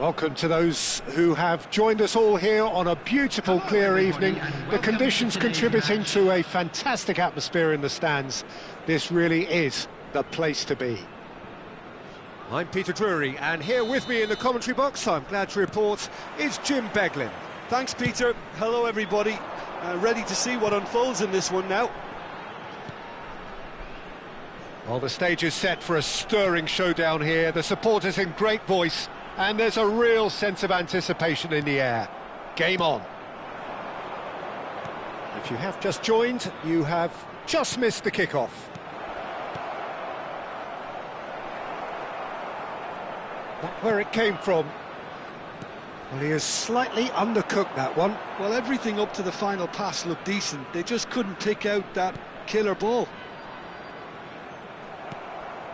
Welcome to those who have joined us all here on a beautiful, clear evening. The conditions contributing to a fantastic atmosphere in the stands. This really is the place to be. I'm Peter Drury, and here with me in the commentary box, I'm glad to report, is Jim Beglin. Thanks, Peter. Hello, everybody. Ready to see what unfolds in this one now. Well, the stage is set for a stirring showdown here. The supporters in great voice, and there's a real sense of anticipation in the air. Game on. If you have just joined, you have just missed the kickoff. That's where it came from. Well, he has slightly undercooked that one. Well, everything up to the final pass looked decent. They just couldn't pick out that killer ball.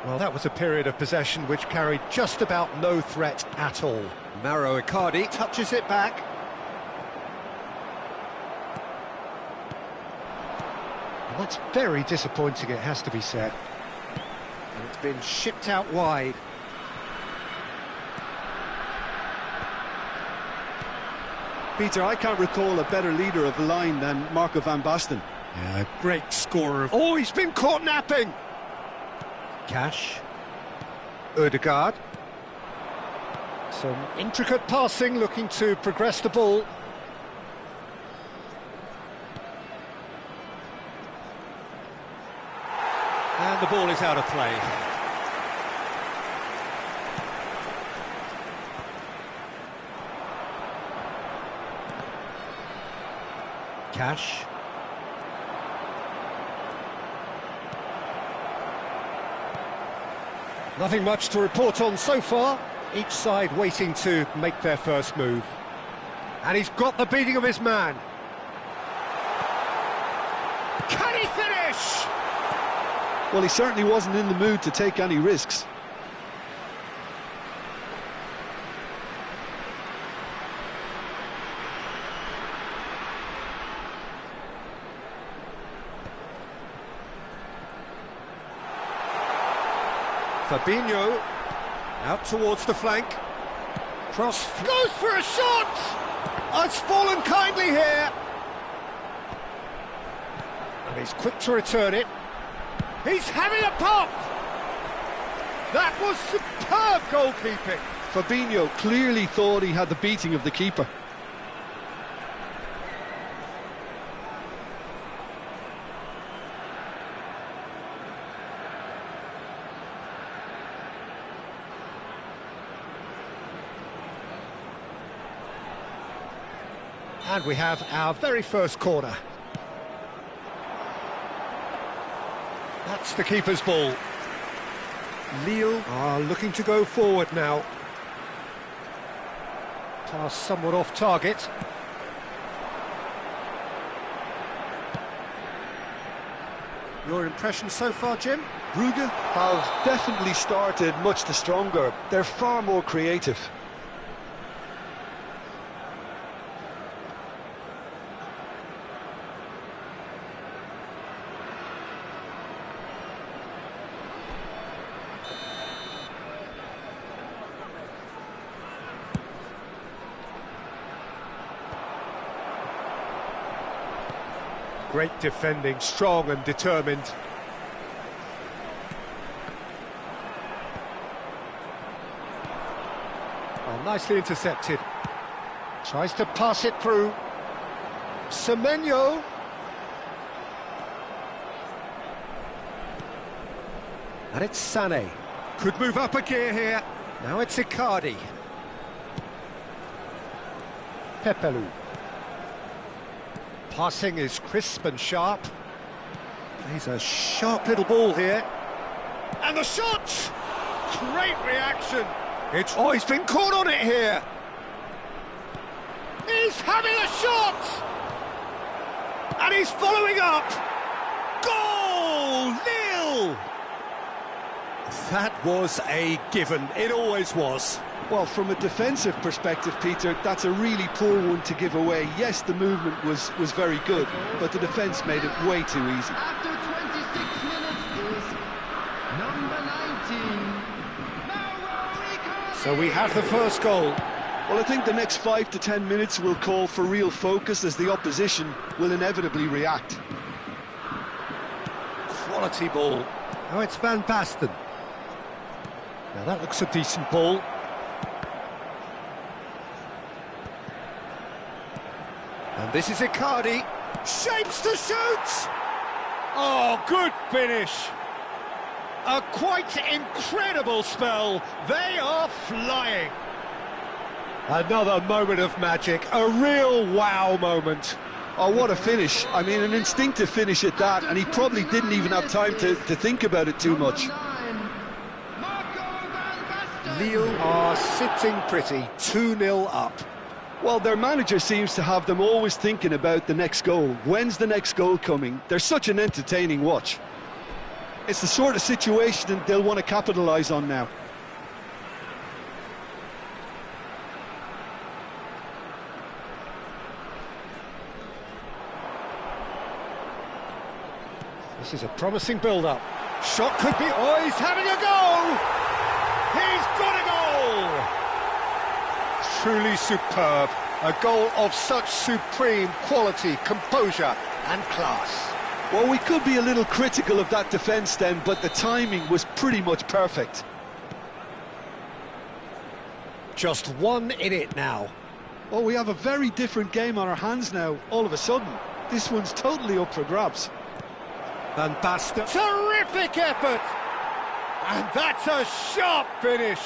Well, that was a period of possession which carried just about no threat at all. Mauro Icardi touches it back. And that's very disappointing, it has to be said. And it's been shipped out wide. Peter, I can't recall a better leader of the line than Marco van Basten. Yeah, great scorer. Oh, he's been caught napping! Cash. Ødegaard. Some intricate passing, looking to progress the ball. And the ball is out of play. Cash. Nothing much to report on so far. Each side waiting to make their first move. And he's got the beating of his man. Can he finish? Well, he certainly wasn't in the mood to take any risks. Fabinho, out towards the flank. Cross goes for a shot! Oh, it's fallen kindly here. And he's quick to return it. He's having a pop! That was superb goalkeeping. Fabinho clearly thought he had the beating of the keeper. And we have our very first corner. That's the keeper's ball. Lille are looking to go forward now. Pass somewhat off target. Your impression so far, Jim? Brugge have definitely started much the stronger. They're far more creative. Great defending, strong and determined. Oh, nicely intercepted. Tries to pass it through. Semenyo. And it's Sané. Could move up a gear here. Now it's Icardi. Pepelu. Passing is crisp and sharp. He's a sharp little ball here. And the shot! Great reaction. Oh, he's been caught on it here. He's having a shot! And he's following up. Goal! Lille! That was a given. It always was. Well, from a defensive perspective, Peter, that's a really poor one to give away. Yes, the movement was very good, but the defence made it way too easy. After 26 minutes is number 19. So we have the first goal. Well, I think the next 5 to 10 minutes will call for real focus as the opposition will inevitably react. Quality ball. Now it's Van Basten. Now that looks a decent ball. And this is Icardi. Shapes to shoot! Oh, good finish. A quite incredible spell. They are flying. Another moment of magic, a real wow moment. Oh, what a finish. I mean, an instinctive finish at that, and he probably didn't even have time to think about it too much. Lille are sitting pretty, 2-0 up. Well, their manager seems to have them always thinking about the next goal. When's the next goal coming? They're such an entertaining watch. It's the sort of situation they'll want to capitalise on now. This is a promising build-up. Shot could be... Oh, he's having a go! He's got a goal! Truly superb. A goal of such supreme quality, composure and class. Well, we could be a little critical of that defence then, but the timing was pretty much perfect. Just one in it now. Well, we have a very different game on our hands now, all of a sudden. This one's totally up for grabs. Van Basten. Terrific effort! And that's a sharp finish.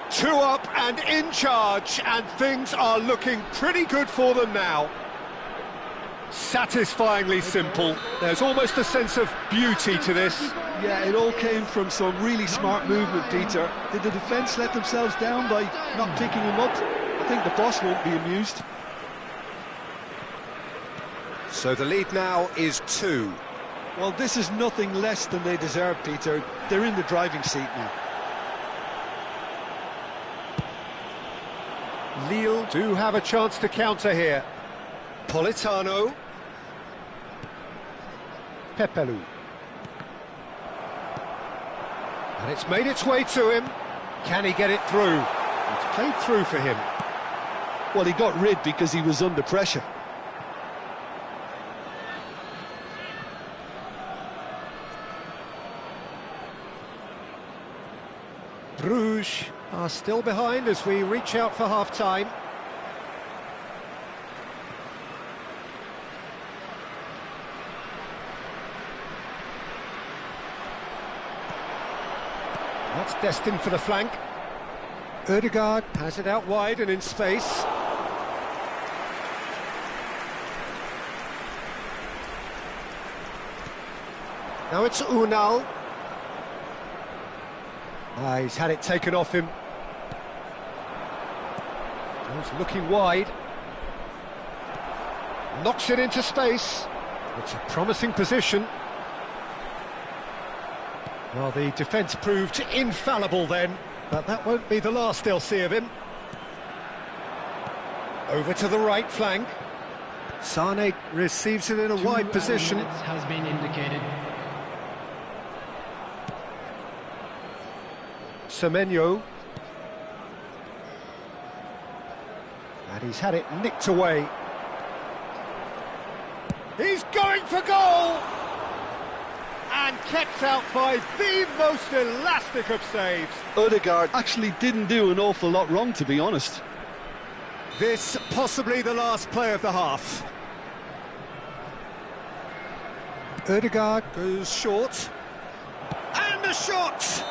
2 up and in charge, and things are looking pretty good for them now. Satisfyingly simple. There's almost a sense of beauty to this. Yeah, it all came from some really smart movement, Peter. Did the defence let themselves down by not picking him up? I think the boss won't be amused. So the lead now is 2. Well, this is nothing less than they deserve, Peter. They're in the driving seat now. Lille do have a chance to counter here. Politano. Pepelu. And it's made its way to him. Can he get it through? It's played through for him. Well, he got rid because he was under pressure. Brugge are still behind as we reach out for half-time. That's destined for the flank. Ødegaard has it out wide and in space. Now it's Unal. He's had it taken off him. He's looking wide. Knocks it into space. It's a promising position. Well, the defence proved infallible then, but that won't be the last they'll see of him. Over to the right flank. Sane receives it in a wide position. Has been indicated. Semenyo. And he's had it nicked away. He's going for goal! And kept out by the most elastic of saves. Ødegaard actually didn't do an awful lot wrong, to be honest. This possibly the last play of the half. Ødegaard goes short. And a shot!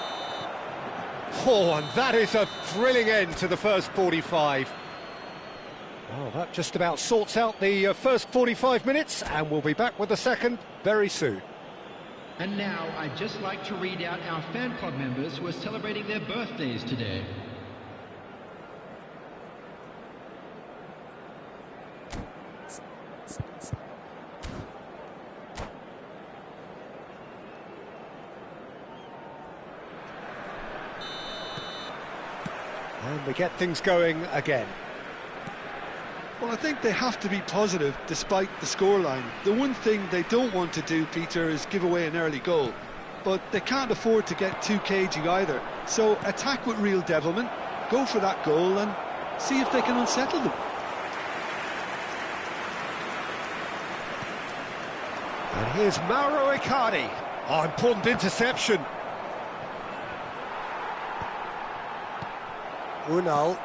Oh, and that is a thrilling end to the first 45. Well, that just about sorts out the first 45 minutes, and we'll be back with the second very soon. And now I'd just like to read out our fan club members who are celebrating their birthdays today. And we get things going again. Well, I think they have to be positive despite the scoreline. The one thing they don't want to do, Peter, is give away an early goal. But they can't afford to get too cagey either. So attack with real devilment, go for that goal and see if they can unsettle them. And here's Mauro Icardi. Oh, important interception. Unal.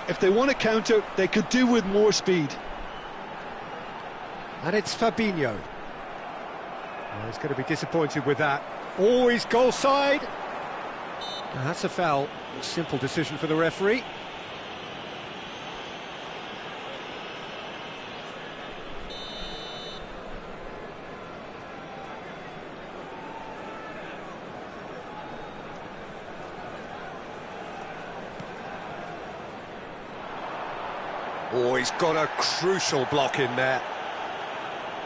If they want to counter, they could do with more speed. And it's Fabinho. Oh, he's going to be disappointed with that. Oh, he's goal side. Now, that's a foul. A simple decision for the referee. Oh, he's got a crucial block in there.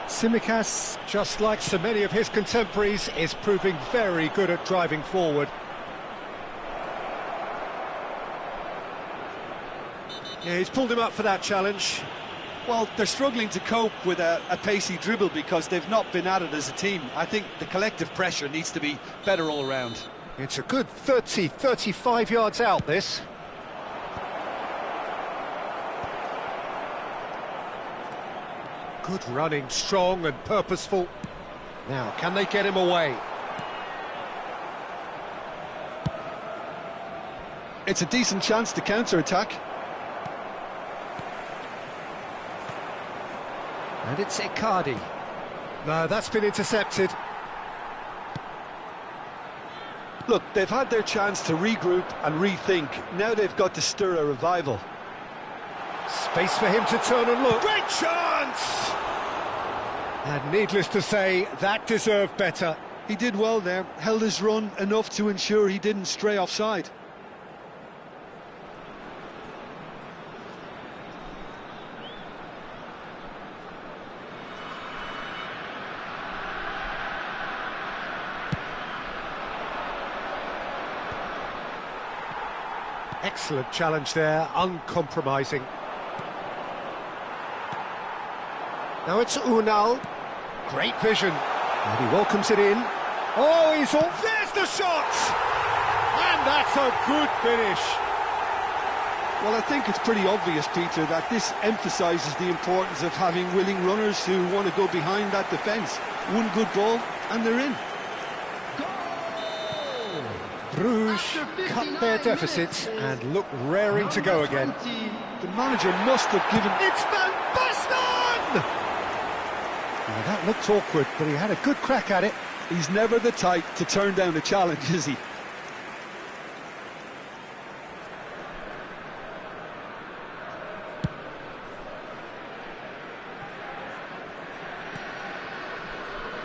Tsimikas, just like so many of his contemporaries, is proving very good at driving forward. Yeah, he's pulled him up for that challenge. Well, they're struggling to cope with a pacey dribble because they've not been at it as a team. I think the collective pressure needs to be better all around. It's a good 30, 35 yards out, this. Good running, strong and purposeful. Now, can they get him away? It's a decent chance to counter-attack. And it's Icardi. No, that's been intercepted. Look, they've had their chance to regroup and rethink. Now they've got to stir a revival. Space for him to turn and look. Great chance! And needless to say, that deserved better. He did well there, held his run enough to ensure he didn't stray offside. Excellent challenge there, uncompromising. Now it's Unal. Great vision. And he welcomes it in. Oh, he's all... There's the shot! And that's a good finish. Well, I think it's pretty obvious, Peter, that this emphasises the importance of having willing runners who want to go behind that defence. One good ball, and they're in. Brugge cut their deficits and look raring to go again. The manager must have given... It's Van Basten! Well, that looked awkward, but he had a good crack at it. He's never the type to turn down a challenge, is he?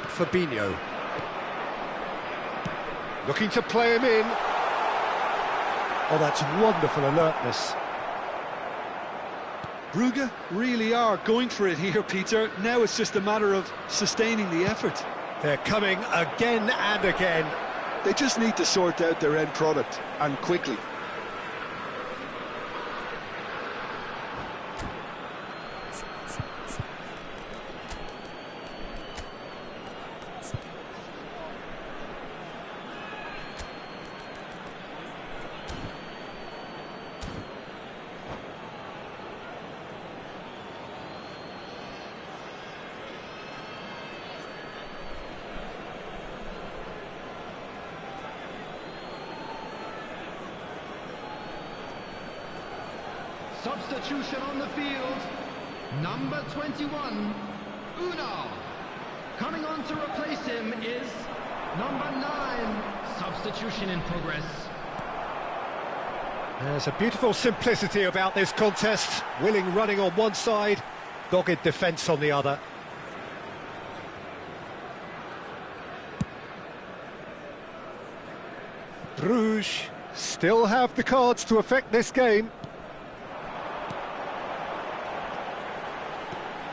Fabinho. Looking to play him in. Oh, that's wonderful alertness. Brugge really are going for it here, Peter. Now it's just a matter of sustaining the effort. They're coming again and again. They just need to sort out their end product, and quickly. Substitution on the field. Number 21, Unal. Coming on to replace him is number 9. Substitution in progress. There's a beautiful simplicity about this contest. Willing running on one side, dogged defence on the other. Brugge still have the cards to affect this game.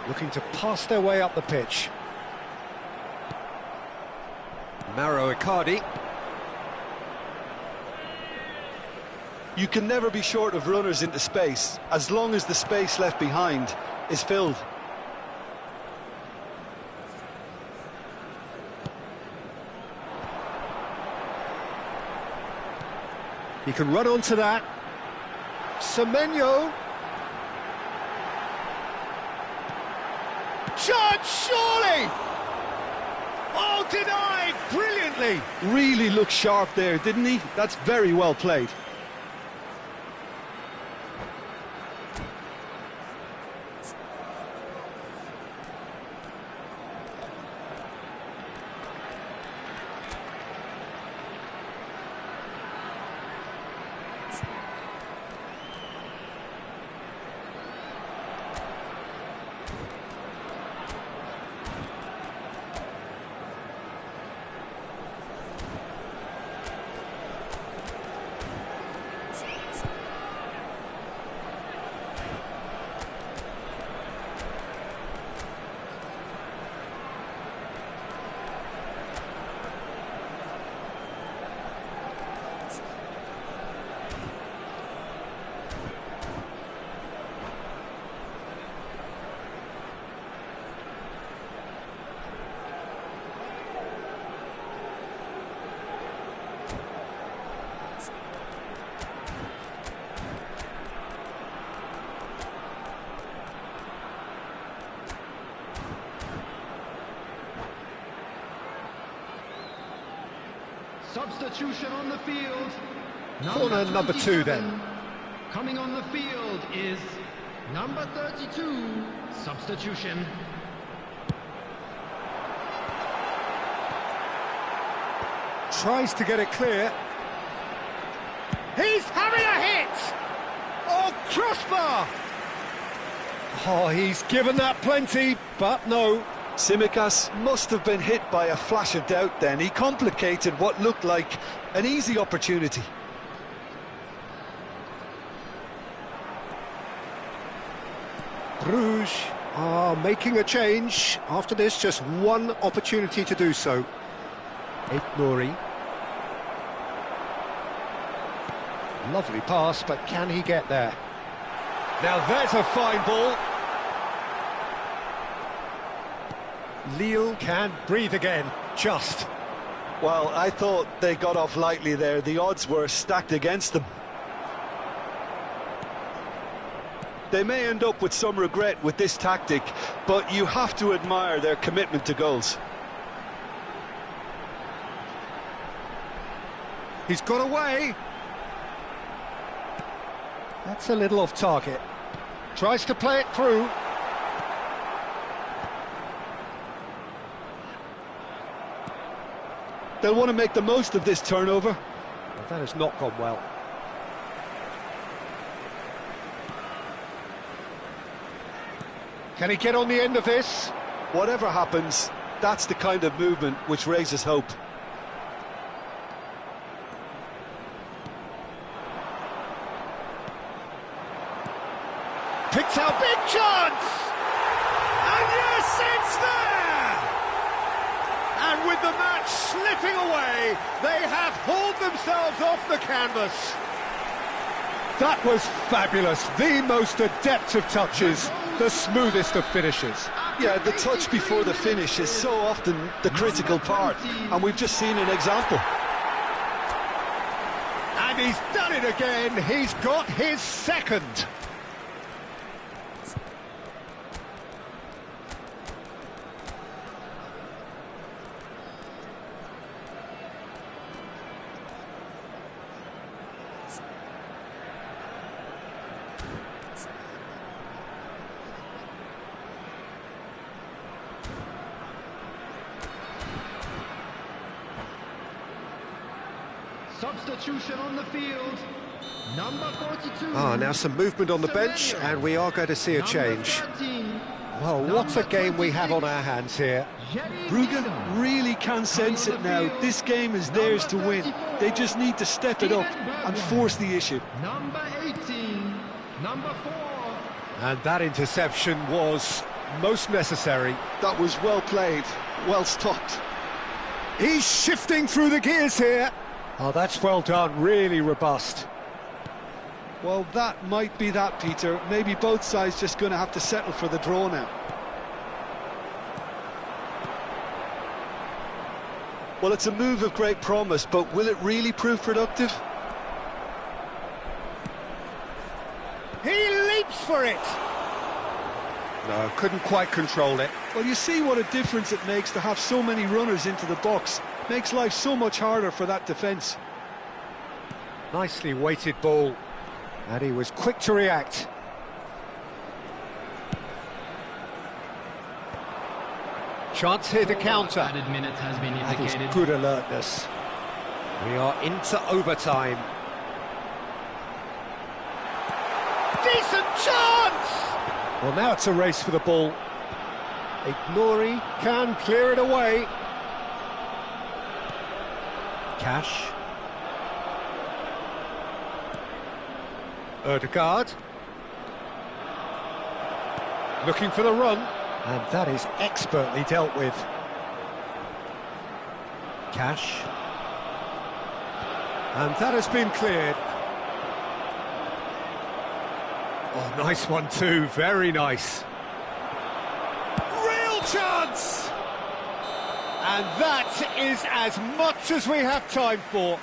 Looking to pass their way up the pitch. Mauro Icardi. You can never be short of runners into space, as long as the space left behind is filled. He can run onto that. Semenyo. Chance, surely! Oh, denied brilliantly! Really looked sharp there, didn't he? That's very well played. Substitution on the field. Corner number 2 then. Coming on the field is number 32. Substitution. Tries to get it clear. He's having a hit! Oh, crossbar! Oh, he's given that plenty, but no. Tsimikas must have been hit by a flash of doubt then. He complicated what looked like an easy opportunity. Brugge are making a change. After this, just one opportunity to do so. Nori. Lovely pass, but can he get there? Now there's a fine ball. Lille can breathe again, just. Well, I thought they got off lightly there. The odds were stacked against them. They may end up with some regret with this tactic, but you have to admire their commitment to goals. He's got away. That's a little off target. Tries to play it through. They'll want to make the most of this turnover. Well, that has not gone well. Can he get on the end of this? Whatever happens, that's the kind of movement which raises hope. Picks out big chance! And yes, it's there! And with the match slipping away, they have hauled themselves off the canvas. That was fabulous. The most adept of touches, the smoothest of finishes. Yeah, the touch before the finish is so often the critical part, and we've just seen an example. And he's done it again. He's got his second. Substitution on the field. Number 42. Now some movement on the bench, and we are going to see a change. Well, what a game we have on our hands here. Brugge really can sense it now. This game is theirs to win. They just need to step it up and force the issue. Number 18. Number 4. And that interception was most necessary. That was well played, well stopped. He's shifting through the gears here. Oh, that's well done, really robust. Well, that might be that, Peter. Maybe both sides just going to have to settle for the draw now. Well, it's a move of great promise, but will it really prove productive? hopes for it. No, couldn't quite control it. Well, you see what a difference it makes to have so many runners into the box. Makes life so much harder for that defence. Nicely weighted ball. And he was quick to react. Chance here to counter. Added minute has been That is indicated. good alertness. We are into overtime. Decent chance! Well, now it's a race for the ball. Ignori can clear it away. Cash. Ødegaard. Looking for the run. And that is expertly dealt with. Cash. And that has been cleared. Oh, nice one too, very nice. Real chance! And that is as much as we have time for.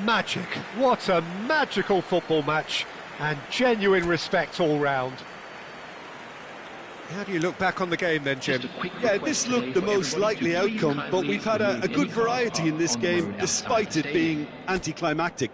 Magic. What a magical football match. And genuine respect all round. How do you look back on the game then, Jim? Yeah, this looked the most likely outcome, but we've had a good variety in this game, despite it being anticlimactic.